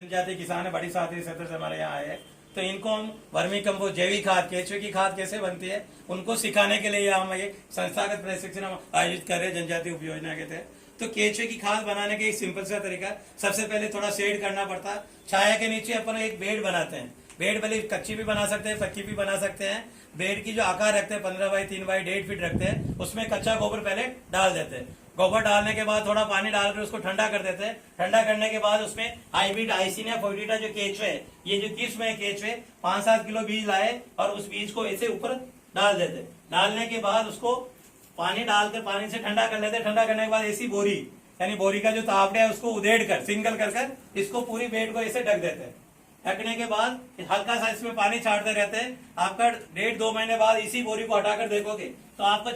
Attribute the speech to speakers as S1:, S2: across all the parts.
S1: जाति किसान है, बड़ी साथी क्षेत्र से हमारे यहाँ आए हैं। तो इनको हम वर्मी कंपोस्ट, जैविक खाद, केचुए की खाद कैसे बनती है उनको सिखाने के लिए हम एक संस्थागत प्रशिक्षण हम आयोजित कर रहे हैं जनजाति उपयोजना के तहत। तो केचुए की खाद बनाने का एक सिंपल सा तरीका, सबसे पहले थोड़ा शेड करना पड़ता है। छाया के नीचे अपन एक बेड बनाते हैं। बेड भले कच्ची भी बना सकते हैं, पक्की भी बना सकते हैं। बेड की जो आकार रखते हैं 15 बाई 3 बाई 1.5 फीट रखते हैं, उसमें कच्चा गोबर पहले डाल देते हैं। गोबर डालने के बाद थोड़ा पानी डालकर उसको ठंडा कर देते हैं। ठंडा करने के बाद उसमें हाइब्रिड आइसिनिया फोइडिटा जो केचुए है, ये जो किस्म है केचुए, 5-7 किलो बीज लाए और उस बीज को ऐसे ऊपर डाल देते। डालने के बाद उसको पानी डालकर पानी से ठंडा कर लेते। ठंडा करने के बाद ऐसी बोरी, यानी बोरी का जो तावड़ा है उसको उधेड़ कर सिंगल कर इसको पूरी बेड को ऐसे ढक देते हैं। ढकने के बाद हल्का सा इसमें पानी छाटते रहते हैं। आपका 1.5-2 महीने बाद इसी बोरी को हटाकर देखोगे तो आपको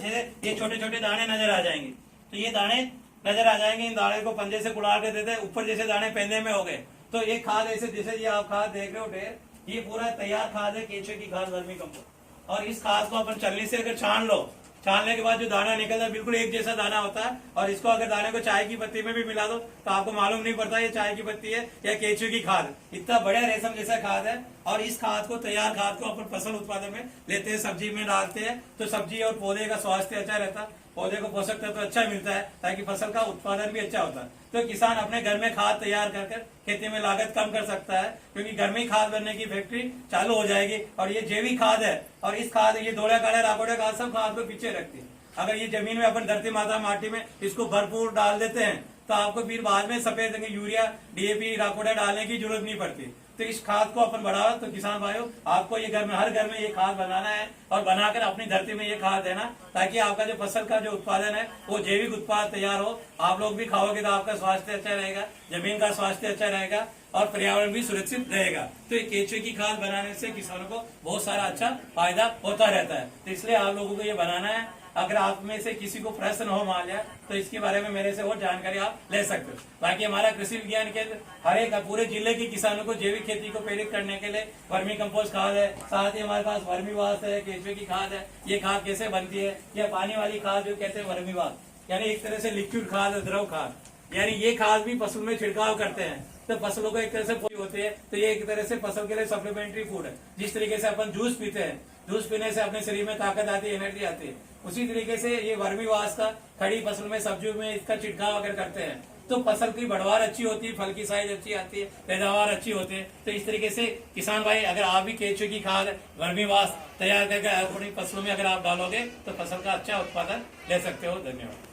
S1: ये छोटे छोटे दाने नजर आ जाएंगे। तो ये दाने नजर आ जाएंगे। इन दाने को पंजे से कुड़ा के देते हैं, ऊपर जैसे दाने पहने में हो गए। तो ये खाद ऐसे जैसे ये आप खाद देख रहे हो ढेर, ये पूरा तैयार खाद है केचुए की खाद, वर्मी कंपोस्ट। और इस खाद को अपन चलनी से अगर छान लो, छानने के बाद जो दाना निकलता है बिल्कुल एक जैसा दाना होता है। और इसको अगर दाने को चाय की पत्ती में भी मिला दो तो आपको मालूम नहीं पड़ता ये चाय की पत्ती है या केचुए की खाद। इतना बढ़िया रेशम जैसा खाद है। और इस खाद को, तैयार खाद को अपन फसल उत्पादन में लेते हैं, सब्जी में डालते हैं तो सब्जी और पौधे का स्वास्थ्य अच्छा रहता है, पौधे को पोषक तत्व अच्छा मिलता है, ताकि फसल का उत्पादन भी अच्छा होता है। तो किसान अपने घर में खाद तैयार कर खेती में लागत कम कर सकता है, क्योंकि घर में खाद बनने की फैक्ट्री चालू हो जाएगी। और ये जैविक खाद है। और इस खाद, ये डोला काले राकोड़े खाद सब खाद को पीछे रखती है। अगर ये जमीन में अपन धरती माता माटी में इसको भरपूर डाल देते हैं तो आपको फिर बाद में सफेद यूरिया, डीएपी, राकोडा डालने की जरूरत नहीं पड़ती। तो इस खाद को अपन बढ़ाओ। तो किसान भाइयों, आपको ये घर में, हर घर में ये खाद बनाना है और बनाकर अपनी धरती में ये खाद देना, ताकि आपका जो फसल का जो उत्पादन है वो जैविक उत्पाद तैयार हो। आप लोग भी खाओगे तो आपका स्वास्थ्य अच्छा रहेगा, जमीन का स्वास्थ्य अच्छा रहेगा और पर्यावरण भी सुरक्षित रहेगा। तो ये केचुए की खाद बनाने से किसानों को बहुत सारा अच्छा फायदा होता रहता है। तो इसलिए आप लोगों को ये बनाना है। अगर आप में से किसी को प्रश्न हो मान लिया तो इसके बारे में मेरे से और जानकारी आप ले सकते हो। बाकी हमारा कृषि विज्ञान केंद्र हर एक पूरे जिले के किसानों को जैविक खेती को प्रेरित करने के लिए वर्मी कंपोस्ट खाद है, साथ ही हमारे पास वर्मी वास है, केचुए की खाद है। ये खाद कैसे बनती है, या पानी वाली खाद जो कहते हैं वर्मी वास, यानी एक तरह से लिक्विड खाद, द्रव खाद, यानी ये खाद भी फसल में छिड़काव करते हैं तो फसलों को एक तरह से होती है। तो ये एक तरह से फसल के लिए सप्लीमेंट्री फूड है। जिस तरीके से अपन जूस पीते हैं, जूस पीने से अपने शरीर में ताकत आती है, एनर्जी आती है, उसी तरीके से ये वर्मी वास का खड़ी फसल में, सब्जियों में इसका छिड़काव अगर करते हैं तो फसल की बढ़वार अच्छी होती है, फल की साइज अच्छी आती है, पैदावार अच्छी होती है। तो इस तरीके से किसान भाई, अगर आप भी केचुए की खाद, वर्मी वास तैयार करके अपनी फसलों में अगर आप डालोगे तो फसल का अच्छा उत्पादन ले सकते हो। धन्यवाद।